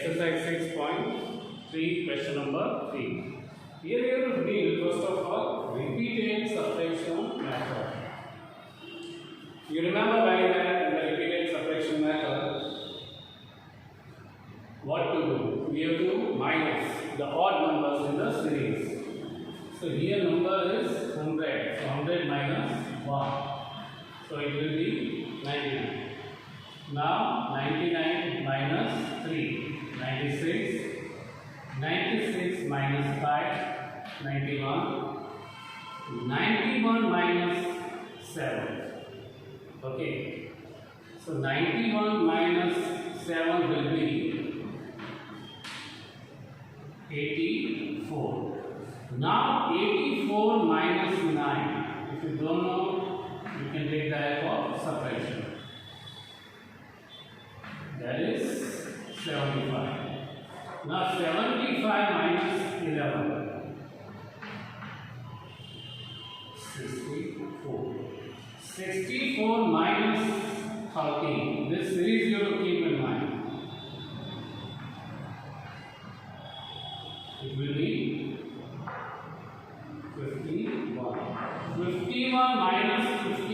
exercise 6.3, question number 3. Here we have to deal first of all repeated subtraction method. You remember right that in the repeated subtraction method, what to do? We have to minus the odd numbers in the series. So here number is 100. So 100 minus 1. So it will be 99. Now 99 minus 3, 96. 96 minus 5, 91. 91 minus 7. Okay. So 91 minus 7 will be 84. Now 84 minus 9. If you don't know, you can take the help of subtraction. That is 75. Now 75 minus 11. 64. 64 minus 13. This series you have to keep in mind. It will be 51. 51 minus 15.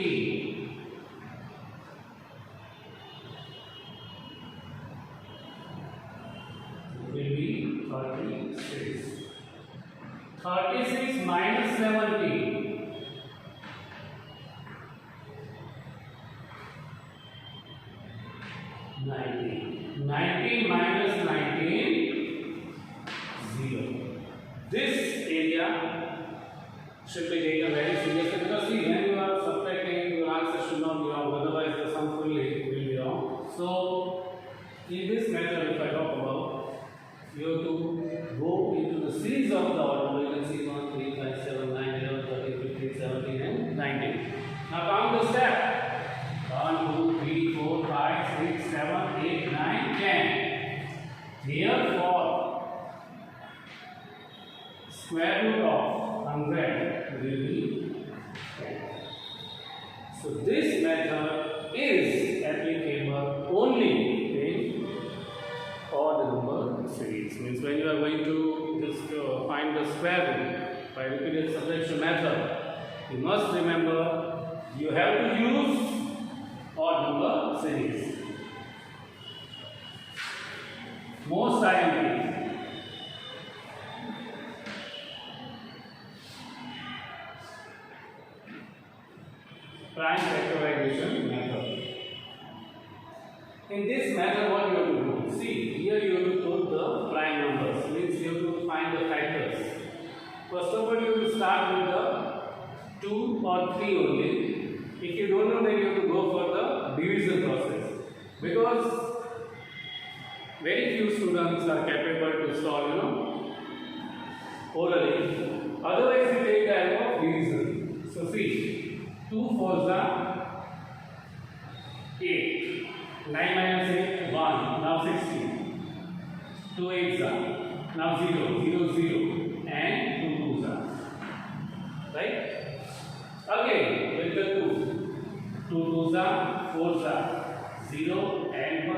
It will be 36. 36 minus 70. 19. 19 minus 19. 0. This area should be taken very seriously because see, when you are subtracting, your answer should not be wrong, otherwise the sum fully will be wrong. So in this method, if I talk about, you have to go into the series of the order. You can see 1, 3, 5, 7, 9, 11, 13, 15, 17 and 19. Now count the step. 1, 2, 3, 4, 5, 6, 7, 8, 9, 10. Therefore, square root of 100 will be 10. So this method is applicable only in odd number series. Means when you are going to just find the square root by repeated subtraction method, you must remember you have to use odd number series. Most timely. Prime factorization method. In this method, what you have to do? See, here you have to put the prime numbers. Means you have to find the factors. First of all, you have to start with the 2 or 3 only. If you don't know, then you have to go for the division process. Because very few students are capable to solve, orally. Otherwise, you take the help of division. So see, 2 4s are 8. 9 minus 8, 1. Now 16. 2 8s are now 0, 0, 0. And 2 2s are. Right? Again, with the 2. 2 2s are, 4s are 0 and 1.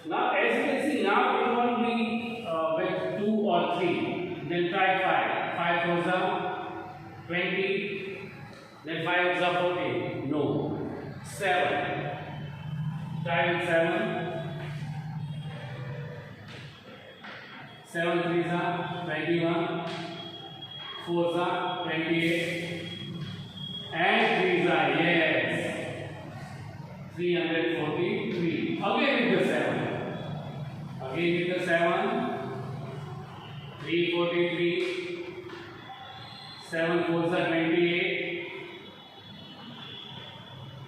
Now, as you can see, now it won't be with 2 or 3. Then try 5. 5 4s are 20. Then 5 are 14. No. 7. Try with 7. 7 3s are 21. 4s are 28. And 3s are, yes, 343. Again with the 7. Again with the 7. 343. 7 4s are 28.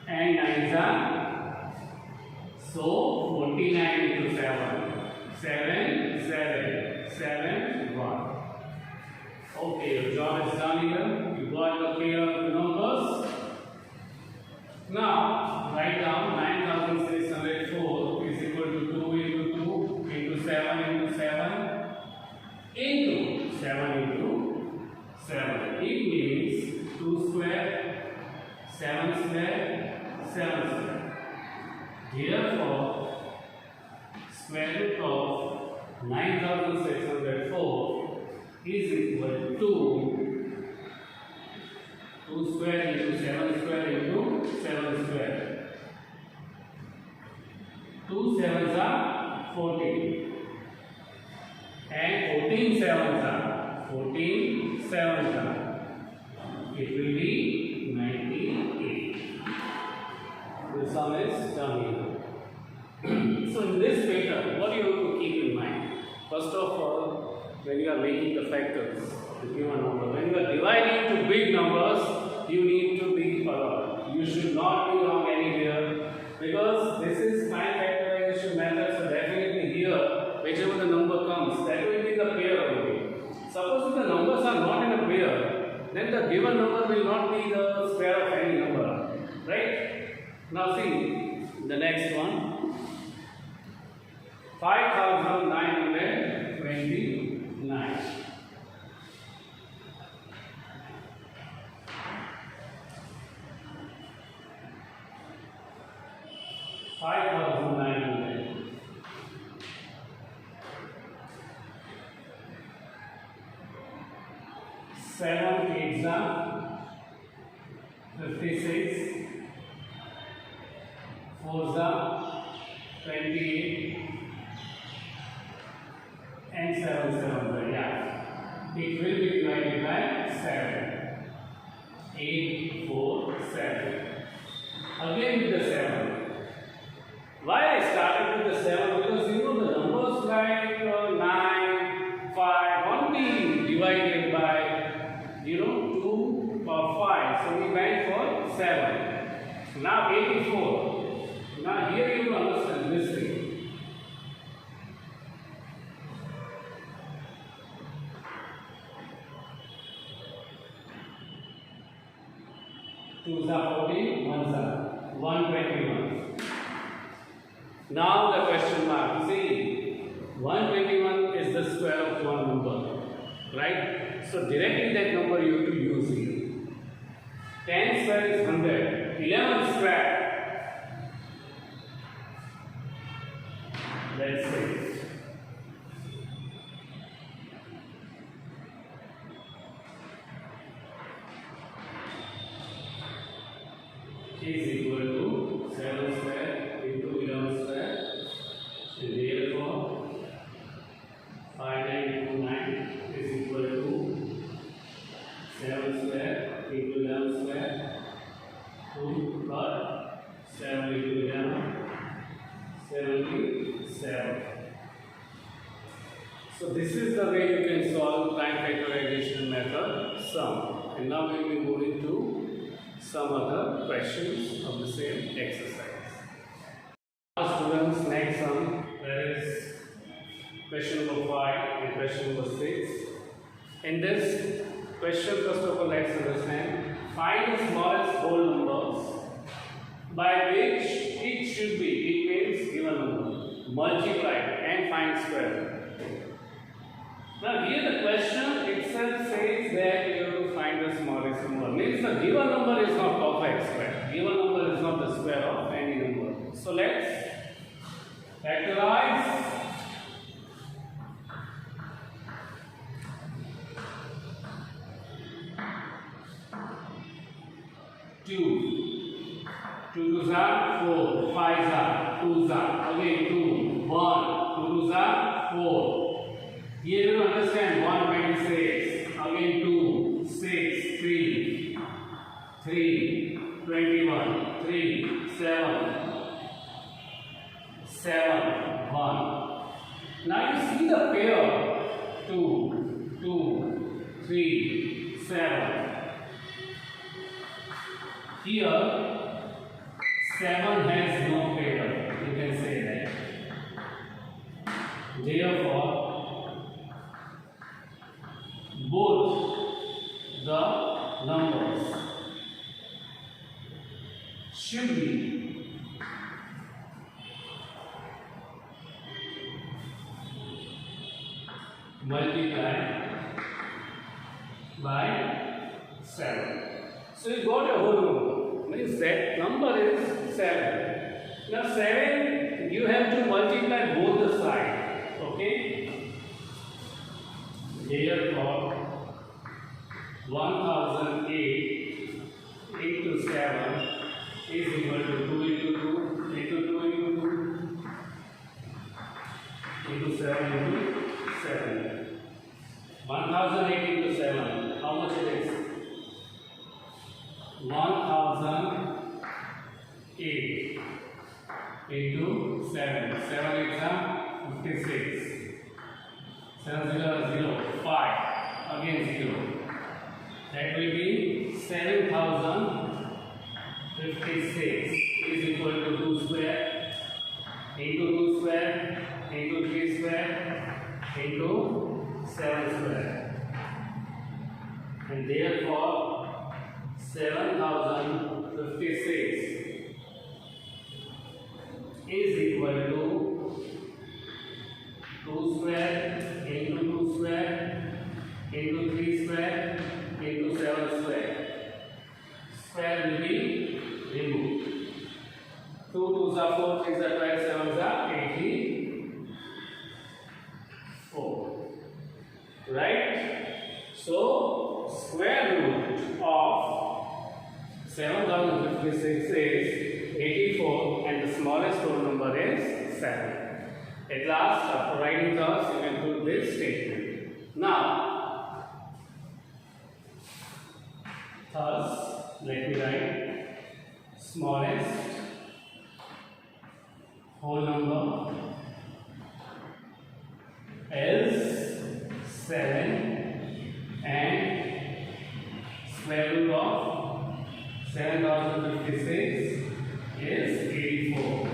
And 9s are, so 49 into 7. 7, 7, 7, 1. Okay, your job is done here. You got the clear numbers. Now, write down 9604 is equal to 2 into 2 into 7 into 7 into 7 into 7. It means 2 square, 7 square, 7 square. Therefore, square root of 9604 is equal to 2 square into 7 square into 7 square. 2 sevens are 14 and 14 sevens are 14 sevens are. It will be 98. The sum is done here. So in this pattern, what do you have to keep in mind? First of all, when you are making the factors, the given number, when you are dividing to big numbers, you need to be alert. You should not be wrong anywhere, because this is time factorization method. So definitely here, whichever the number comes, that will be the pair only. Suppose if the numbers are not in a pair, then the given number will not be the square of any number, right? Now see the next one. 5929. 5900. 7 8s are 56. 4s are 28. And 7 sevens are, yeah. It will be divided by 7. 8 4 7. Again with the 7. Why I started with the 7? Because you know the numbers like 9, 5 won't be divided by 2 or 5. So we went for 7. Now 84. Now here you will understand this thing. 2s are 14, 1s are 121. Now the question mark. See, 121 is the square of one number, right? So directly that number you have to use here. 10 square is 100. 11 square. Let's see. Is equal to 7 square into 11 square. So therefore 5929 is equal to 7 square into 11 square. 2 plus 7 into 11, 77. So this is the way you can solve time factorization method sum. And now we will be moving to some other questions of the same exercise. Now students, next sum, that is question number 5 and question number 6. In this question, first of all, let's understand. Find the smallest whole numbers by which it should be, it means given number, multiplied and find square root. Now here the question itself says that you have to find the smallest number. Means the given number is not perfect square. Given number is not the square of any number. So let's factorize. Two. 2's are 4. 5's are 2's are again 2. 1. 2's are 4. Here you understand 126, again 2, 6, 3, 3, 21, 3, 7, 7, 1. Now you see the pair 2, 2, 3, 7. Here 7 has no pair, you can say that. Therefore, both the numbers should be multiplied by 7. So you got a whole number. Means that number is 7. Now 7 you have to multiply both the sides. Okay? Therefore, 1008 into 7 is equal to 2 into 2 into 2 into 2 into 7 into 7. 1008 into 7. How much it is? 1008 into 7. 7 is 56. 7 0 0. 5. Again 0. That will be 7056 is equal to 2 square into 2 square into 3 square into 7 square. And therefore 7056 is equal to 2 square into 2 square into 3 square into 7 square. Square will be removed. 2 2s are 4, 3s are 12, 7s are 84. Right? So, square root of 7056 is 84 and the smallest whole number is 7. At last, after writing thus, you can put this statement. Now, thus, let me write smallest whole number is 7 and square root of 7056 is 84.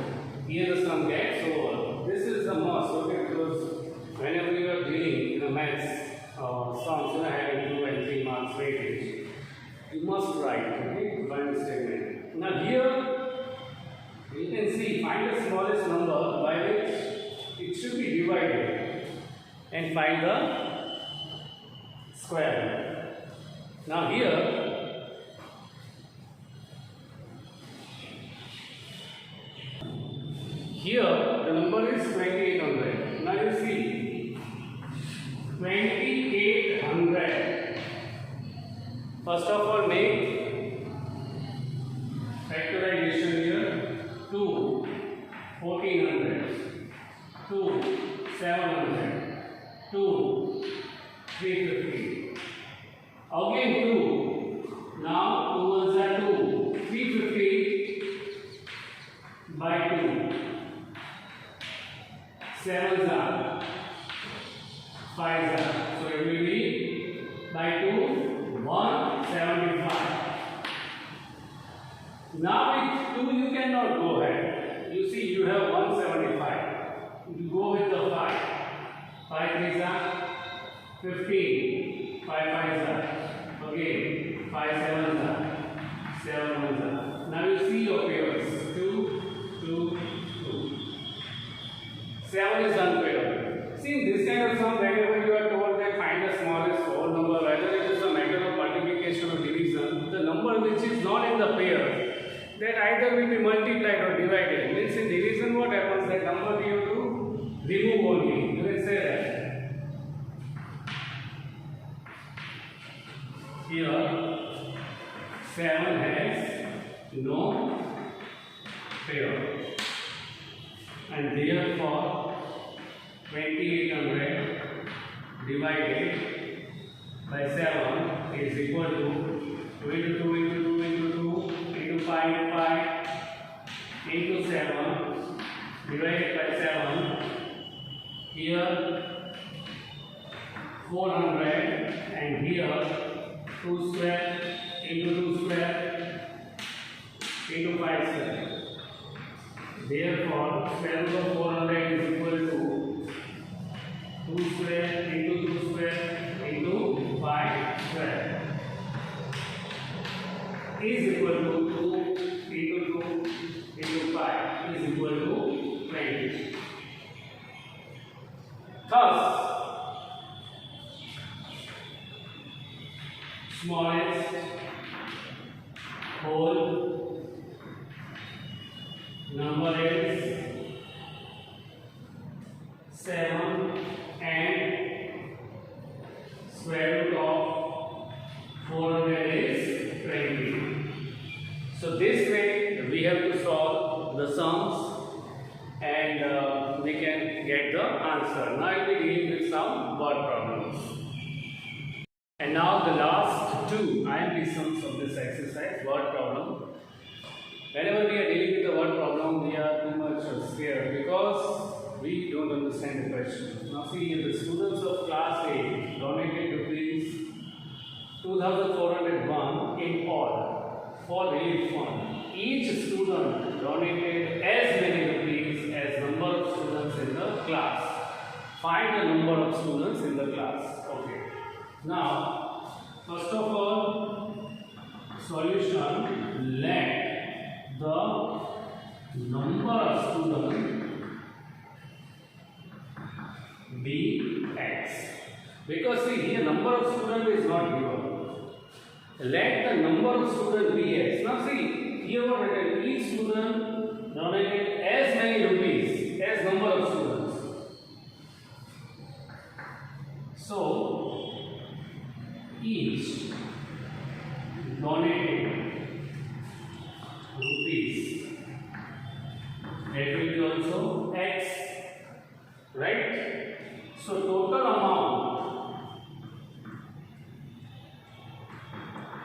Here the sum gets over. This is the must, okay, because whenever you are dealing in a maths sums, you are having 2 and 3 marks weightage. You must write, okay, one statement. Now here you can see, find the smallest number by which it should be divided and find the square root. Now here the number is 2800. Now you see 2800. First of all, make factorization here. 2 1400, 2 700, 2 350. Again 2. Now 2 ones are 2. 350 by 2. 7s are 5s are. So it will be by 2 175. Now with 2 you cannot go ahead. You see you have 175. You go with the 5. 5 3s are 15. 5 5s are. Again 5 7s are. 7 1s are. Now you see your pairs. 2 2 2. 7 is unpaired. See, in this kind of sum, whenever you are told that find the smallest whole number, whether it is a matter of multiplication or division, the number which is not in the pair, that either will be multiplied or divided. Means in division, what happens? That number we have to remove only. You can say that. Here, 7 has no pair. And therefore 2800 divided by 7 is equal to 2 into 2 into 2 into 2 into 5 into 5 into 7 divided by 7. Here 400 and here 2 square into 2 square into 5 square. Therefore, square root of 400 is equal to 2 square into 2 square into 5 square is equal to 2 into 2 into 5 is equal to 20. Thus, smallest whole number is 7 and square root of 400 is 20. So this way we have to solve the sums and we can get the answer. Now I will be dealing with some word problems. And now the last two IMP sums of this exercise, word problem. Whenever we are dealing with the word problem, we are too much scared because we don't understand the question. Now see, the students of class 8 donated rupees 2,401 in all for relief fund. Each student donated as many rupees as number of students in the class. Find the number of students in the class. Okay. Now, first of all, solution, let the number of students be x. Because see, here number of students is not given. Let the number of students be x. Now see, here what written, each student donated as many rupees as number of students. So, each donated rupees, that will be also x, right? So total amount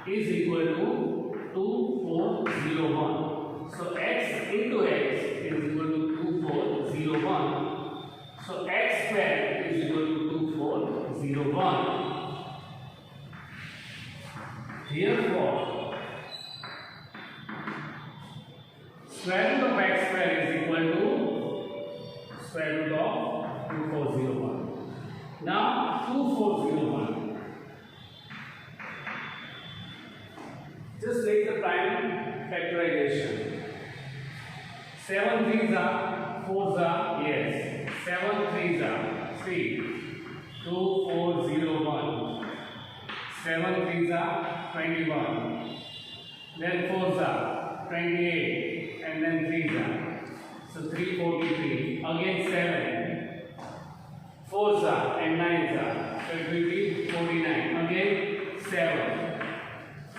is equal to 2401. So x into x is equal to 2401. So x square is equal to 2401. Therefore, square root of x square is equal to square root of 2401. Now 2401. Just make the prime factorization. 7 3s are 4s are, yes. 7 3s are 3. 2401. 7 3s are 21. Then 4s are 28. And then 3s are. So 343. Again 7. 4s are and 9s are. So it will be 49. Again 7.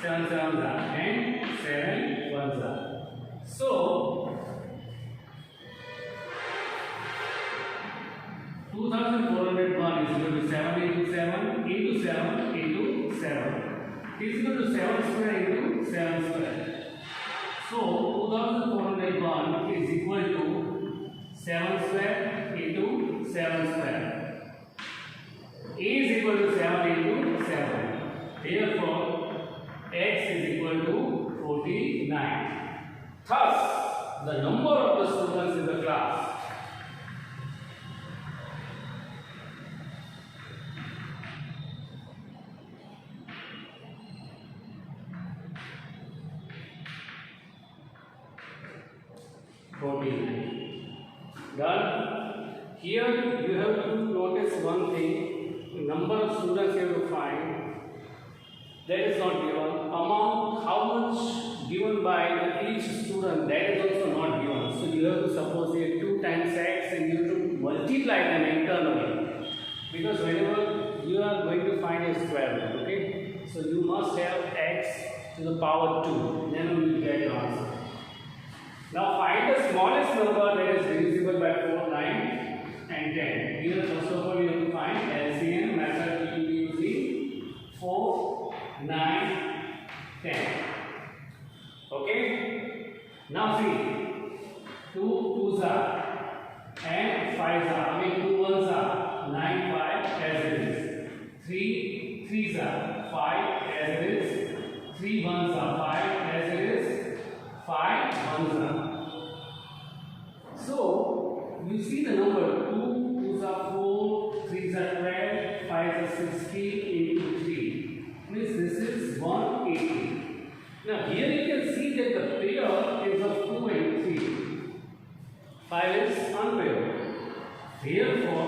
7 7s are and 7 1s are. So 2401 is equal to 7 into 7 into 7 into 7. It is equal to 7 square into 7 square. So 2401 is equal to 7 square into 7 square. A is equal to 7 into 7. Therefore, x is equal to 49. Thus, the number of the students in the class done. Here you have to notice one thing. Number of students you have to find. That is not given. Amount, how much given by each student, that is also not given. So you have to suppose here 2 times x and you have to multiply them internally. Because whenever you are going to find a square root, okay? So you must have x to the power 2. Then you will get the answer. Now find the smallest number that is divisible by 4, 9 and 10. Here first of all you have to find LCM method we will be using 4, 9, 10. Okay? Now see, 2 2s are and 5s are. I mean 2 1s are 9 5 as it is. 3 3s are 5 as it is. 3 1s are 5 as it is. 5 1s are. So you see the number 2 2s are 4, 3s are 12, 5s are 16 into 3. Means this is 180. Now here you can see that the pair is of 2 and 3. 5 is unpaired. Therefore,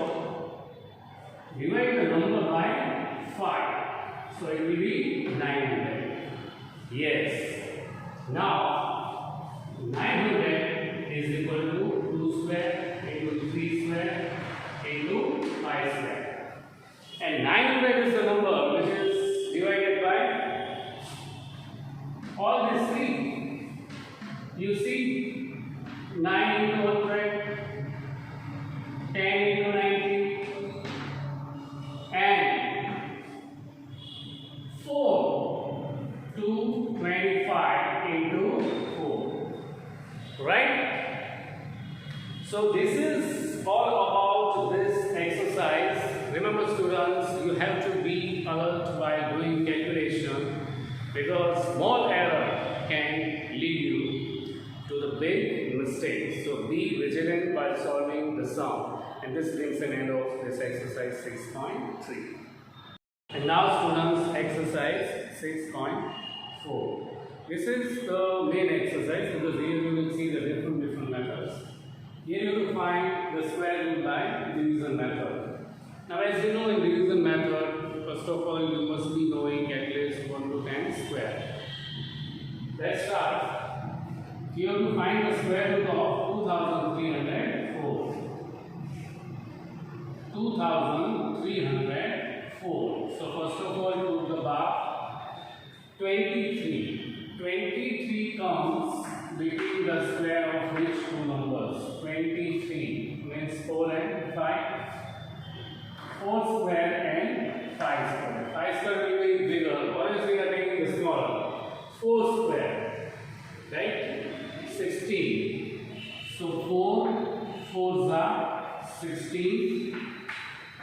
divide the number by 5. So it will be 900. Yes. Now 900 is equal to 2 square into 3 square into You see 9 into 100, 10 into 90, and 4 to 25 into 4. Right? So this is all about this exercise. Remember students, you have to be alert while doing calculation, because small error can lead you to the big mistake. So be vigilant while solving the sum. And this brings an end of this exercise 6.3. And now students, exercise 6.4. This is the main exercise, because here you will see the different methods. Here you will find the square root by division method. Now as you know, in division method, first of all you must be knowing calculate 1 to 10 square. Let's start. You have to find the square root of 2304. 2304. So first of all, put the bar 23. 23 comes between the square of which two numbers? 23 means 4 and 5. 4 square and 5 square. 5 square will be bigger. Always we are taking the smaller. 4 square. Right? 16. So 4 4s are 16.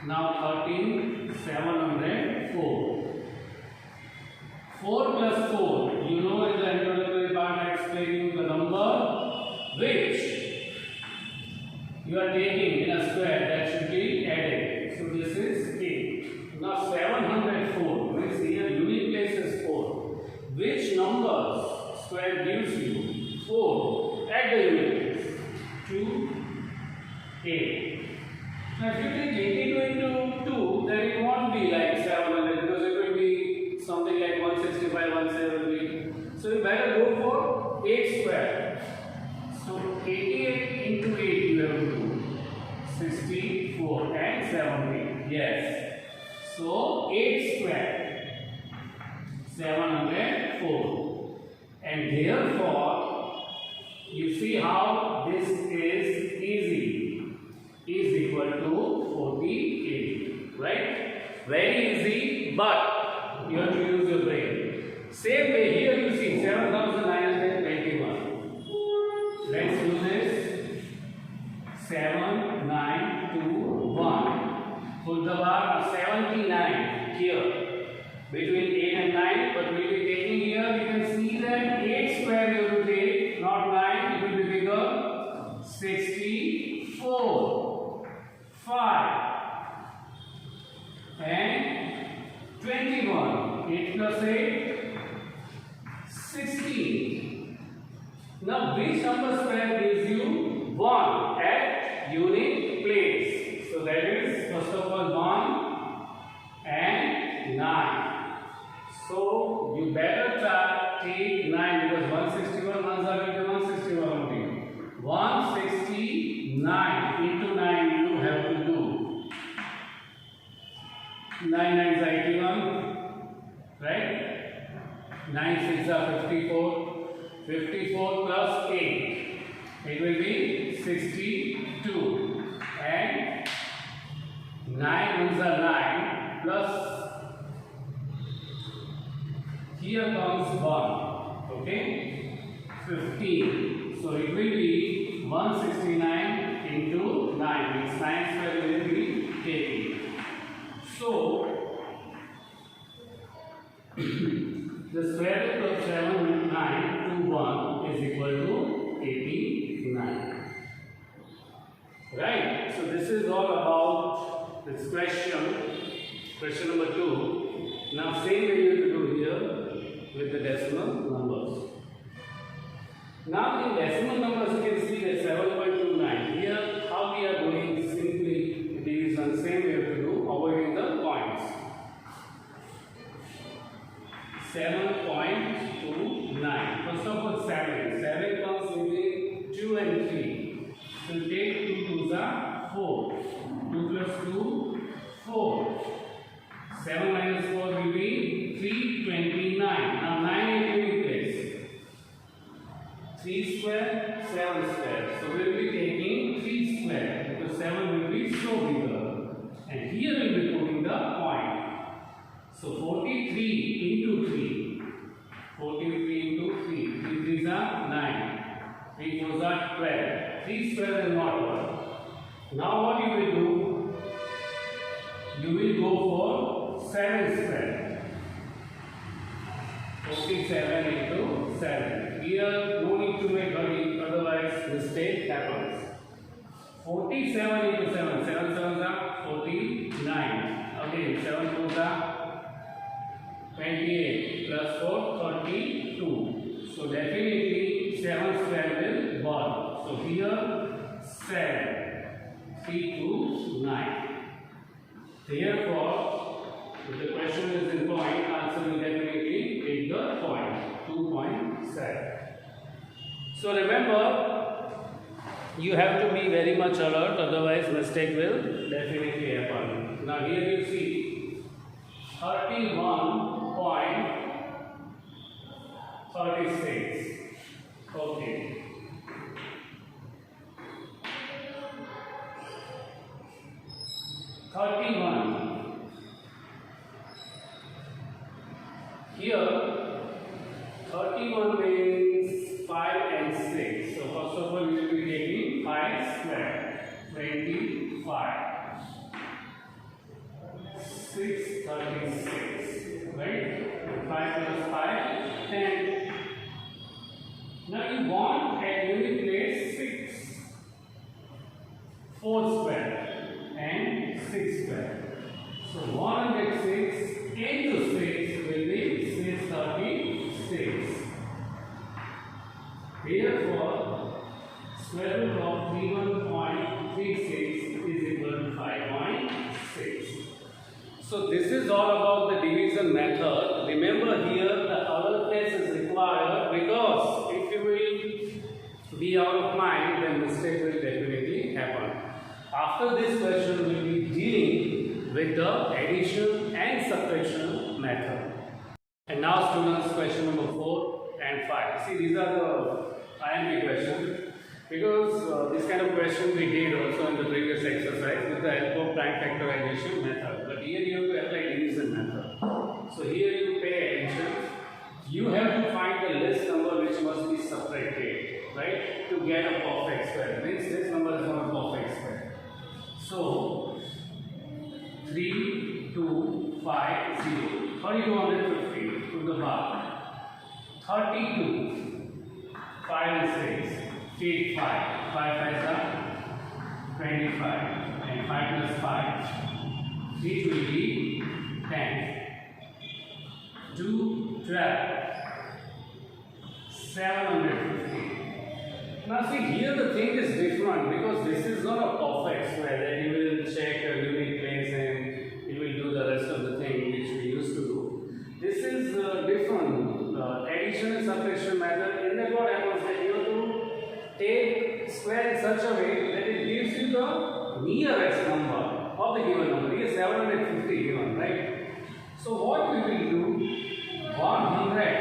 Now 13, 704. 4 plus 4. You know in the introductory part I explained you the number which you are taking in a square that should be added. So this is 8. Now 704 means here unit place is 4. Which numbers square gives you? 4. Add the unit place. 2, 8. Now if you take 82 into 2, then it won't be like 700, because it will be something like 165, 170. So you better go for 8 square. So 88 into 8 you have to do 64 and 70. Yes. So 8 square 704. And therefore you see how this is easy. Is equal to 48, right? Very easy, but you have to use your brain. Same way here you see 7921. Let's do this. 7, 9, 2, 1. Put the bar 79 here between 8 and 9, but we will be taking here. You can see that 8 square you will take, not 9, it will be bigger. 64. 5 and 21. 8 plus 8, 16. Now which number square gives you 1 at unit place? So that is first of all 1 and 9. So you better take 9, because 161 ones are into 161 only. 169 into 9 you have to do. 9 9s are 81, right? 9 6 are 54. 54 plus 8, it will be 62. And 9 ones are 9 plus, here comes 1, okay? 15. So it will be 169 into 9, means 9 square will be taken. So the square root of 7, 9 to 1 is equal to 89. Right? So this is all about this question number 2. Now same way you have to do here with the decimal numbers. Now in decimal numbers you can see that 7.29. Here how we are doing simply division, same way you have to do, avoiding the points. 7.29. First of all 7. 7 comes between 2 and 3. So take 2 to the 4. 2 plus 2, 4. 7 minus 4 will be 329. Now 9 in unit place. 3 square 7 square. 47 into 7. Here no need to make hurry, otherwise mistake happens. 47 into 7. 7 7s are 49. Again 7 2s are 28 plus 4 32. So definitely 7 square will bother. So here 7. 3 2 9. Therefore, if the question is in point, answer will definitely take the point 2.7. So remember, you have to be very much alert, otherwise mistake will definitely happen. Now here you see 31.36. Okay. Here 31 means 5 and 6. So first of all we will be taking 5 square. 25. 6 36. Right? 5 plus 5 10. Now you want at unit place 6. 4 square and 6 square. So 106 into 6 will be 636. Therefore, square root of 31.36 is equal to 5.6. So this is all about the division method. Remember here the alertness is required, because if you will be out of mind, then mistake will definitely happen. After this question, we will be dealing with the addition and subtraction method. And now students, question number 4 and 5. See, these are the IMP questions, because this kind of question we did also in the previous exercise with the help of prime factorization method. But here you have to apply division method. So here you pay attention. You have to find the list number which must be subtracted, right, to get a perfect square. Means this number is not a perfect square. So 3 2 5 0. 3250 to the bar. 32 5 and 6. Take 5. 5 5s are 25. And 5 plus 5. 3 will be 10. 2 12. 750. Now see, here the thing is different, because this is not a perfect square that you will check a unit place and you will do the rest of the thing which we used to do. This is different. Addition and subtraction method. In that, what happens that you have to take square in such a way that it gives you the nearest number of the given number. Here 750 given, right? So what we will do, 100.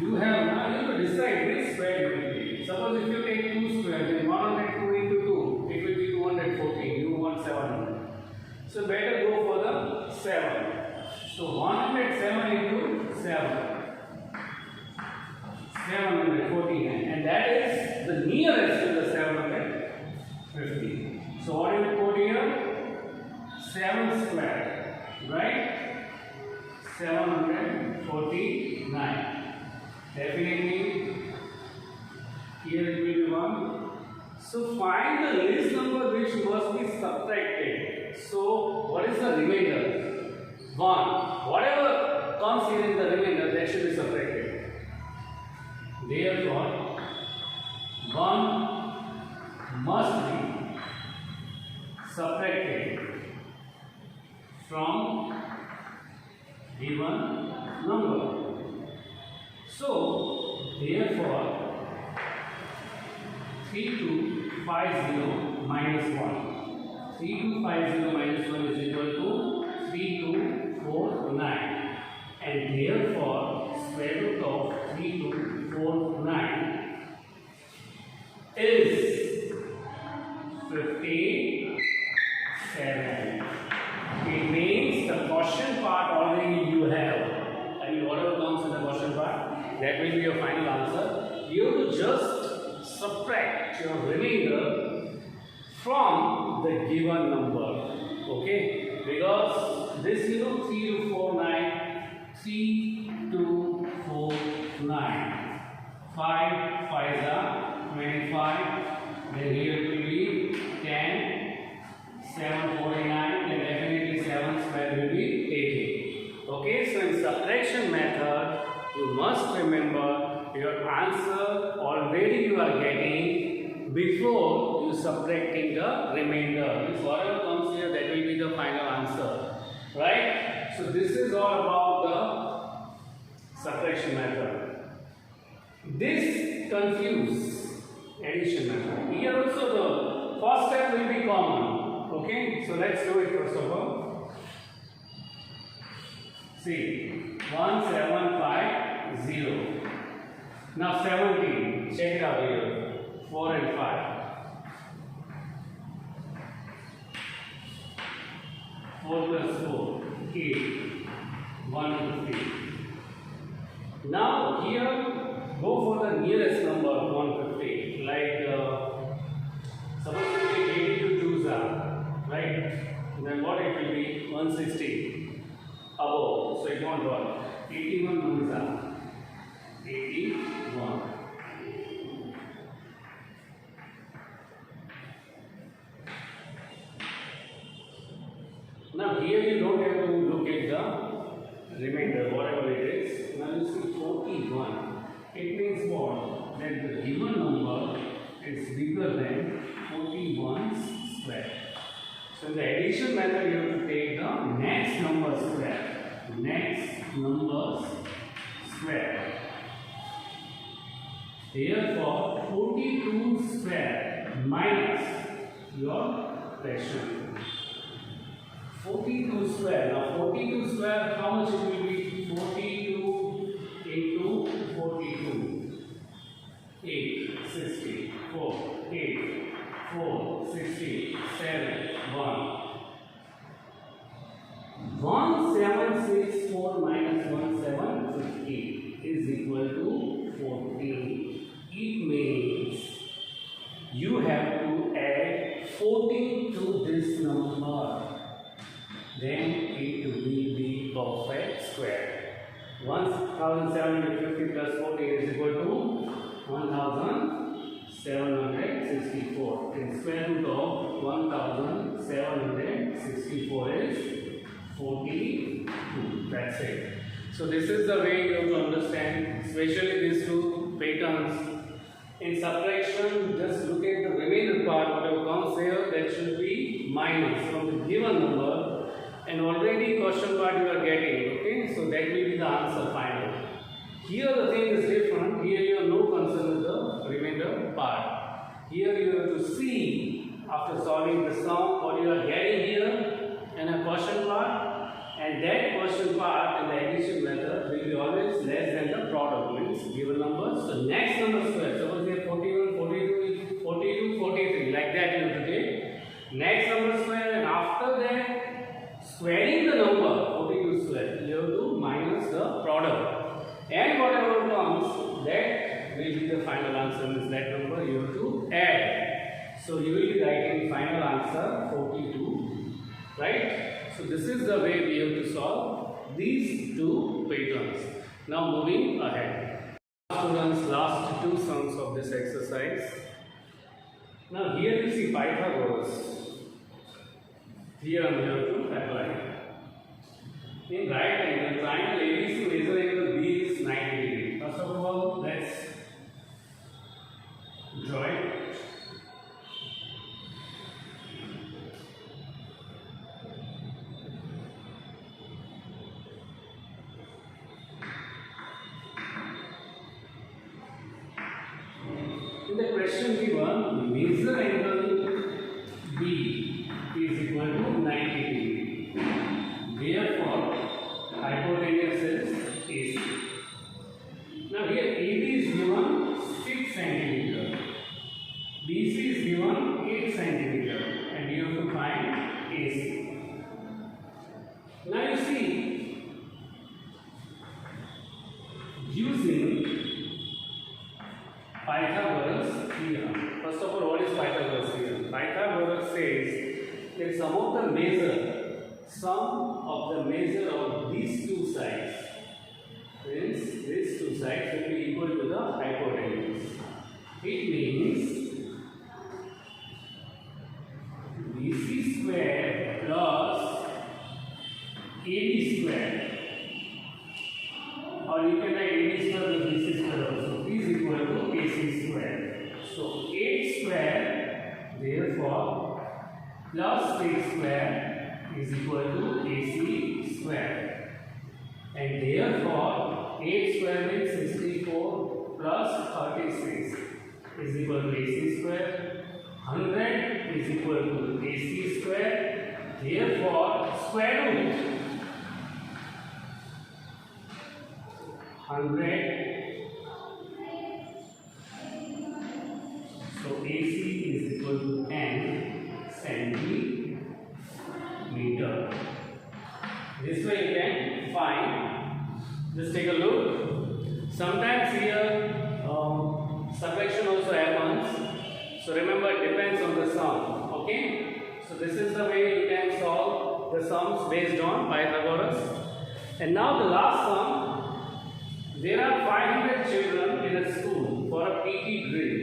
You have now to decide which square you will take. Suppose if you take 2 square, then 102 into 2, it will be 214. You want 700. So better go for the 7. So 107 into 7. 749. And that is the nearest to the 750. So what do you put here? 7 square. Right? 749. Definitely here it will be 1. So find the least number which must be subtracted. So what is the remainder? 1. Whatever comes here in the remainder, that should be subtracted. Therefore 1 must be subtracted from given number. So, therefore, 3250 minus 1. 3250 minus 1 is equal to 3249. And therefore, square root of 3249 is 57. It means the question part already you have. I mean, whatever comes in the question part, that will be your final answer. You have to just subtract your remainder from the given number. Okay. Because this 3 to 4, 9, 3, 2, 4, 9. 5, 5 are 25. Then here it will be 10, 7, 49. Then definitely 7 square will be 80. Okay, so in subtraction method, you must remember your answer already you are getting before you subtracting the remainder. If whatever comes here, that will be the final answer, right? So this is all about the subtraction method. This confuse addition method. Here also the first step will be common. Okay, so let's do it first of all. See, 1, 7, 5, 0. Now 17, check it out here. 4 and 5. 4 plus 4, 8. 150. Now here, go for the nearest number, 150. Like, suppose we take 82 twos are, right? Then what it will be? 160. Above, so it won't work. 81 ones are 81. Now here you don't have to look at the remainder, whatever it is. Now you see 41. It means what? That the given number is bigger than 41's square. So in the addition method, you have to take the next number square. Next number square. Therefore, 42 square minus your fraction. 42 square. Now 42 square, how much it will be? 42 into 42. 8, 60, 4, 8, 4, 60, 7, 1. 1764 minus 1750 is equal to 14. It means you have to add 14 to this number. Then it will be perfect square. 1750 plus 14 is equal to 1764. And square root of 1764 is 42. That's it. So this is the way you have to understand, especially these two patterns. In subtraction, just look at the remainder part, whatever comes here, that should be minus from the given number, and already question part you are getting, okay? So that will be the answer final. Here the thing is different. Here you have no concern with the remainder part. Here you have to see after solving the sum what you are getting here in a question part, and that question part in the addition method will be always less than the product, means given numbers. So next number square, suppose you have 41, 42, 42, 43, like that you have to take. Next number square, and after that, squaring the number 42 square, you have to minus the product. And whatever comes, that will be the final answer, means that number you have to add. So you will be writing final answer 42, right? So this is the way we have to solve these two patterns. Now moving ahead. Students, last two sums of this exercise. Now here you see Pythagoras. Here I am going to apply. In right angle triangle ABC major angle B is 90 degree. First of all, let's draw it. In the question given, major angle B is equal to 90 degree. Therefore, hypotenuse is AC. Now here AB is given 6 cm, BC is given 8 cm, and you have to find AC. Now you see, using Pythagoras theorem. First of all, what is Pythagoras or you can write AB square plus BC square also is equal to AC square. So 8 square, therefore plus 6 square is equal to AC square, and therefore 8 square means 64 plus 36 is equal to AC square. 100 is equal to AC square. Therefore square root 100. So AC is equal to 10 centimeter. This way you can find. Just take a look. Sometimes here subtraction also happens. So remember, it depends on the sum. Okay. So this is the way you can solve the sums based on Pythagoras. And now the last sum. There are 500 children in a school for a PT drill.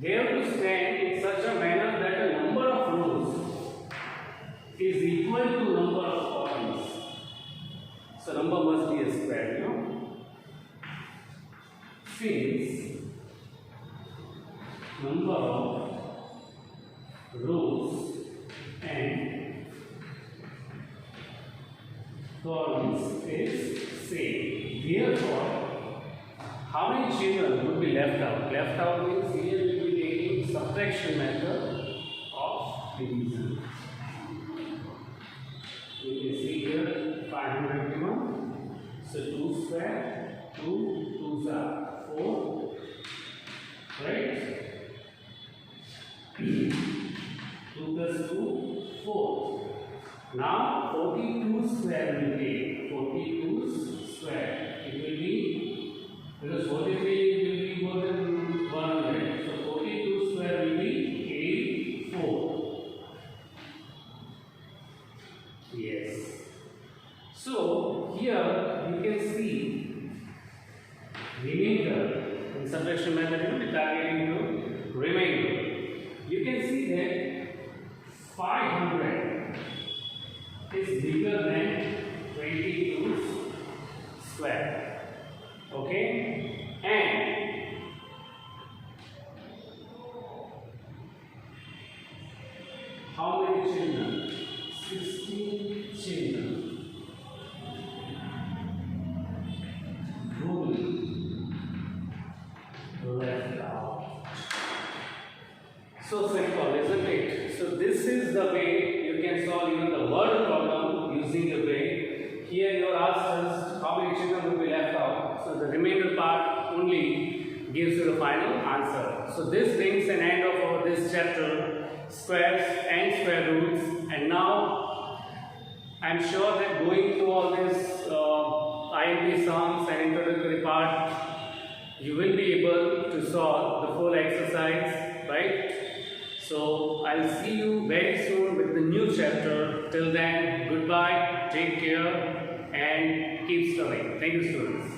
They have to stand in such a manner that the number of rows is equal to number of columns. So number must be a square, you know. Since number of rows and columns is same. Therefore, how many children would be left out? Left out means here we will be taking subtraction method of division. You can see here 501. So 2 square, 2 2s are 4, right? 2 plus 2, 4. Now 42 square will be 42 square. It will be, because 43 will be more than 100. So 42 square will be 84. Yes. So here you can see remainder in subtraction method, you know, we targeting to remainder. You can see that 500 is bigger than 22 square. Okay, and how many children? 16 children will be left out. So simple, isn't it? So this is the way you can solve even the word problem using the brain. Here you are asked us how many children will be left out. So the remainder part only gives you the final answer. So this brings an end of this chapter, squares and square roots. And now I am sure that going through all this IMP sums and introductory part, you will be able to solve the full exercise, right? So I'll see you very soon with the new chapter. Till then, goodbye, take care and keep studying. Thank you, students.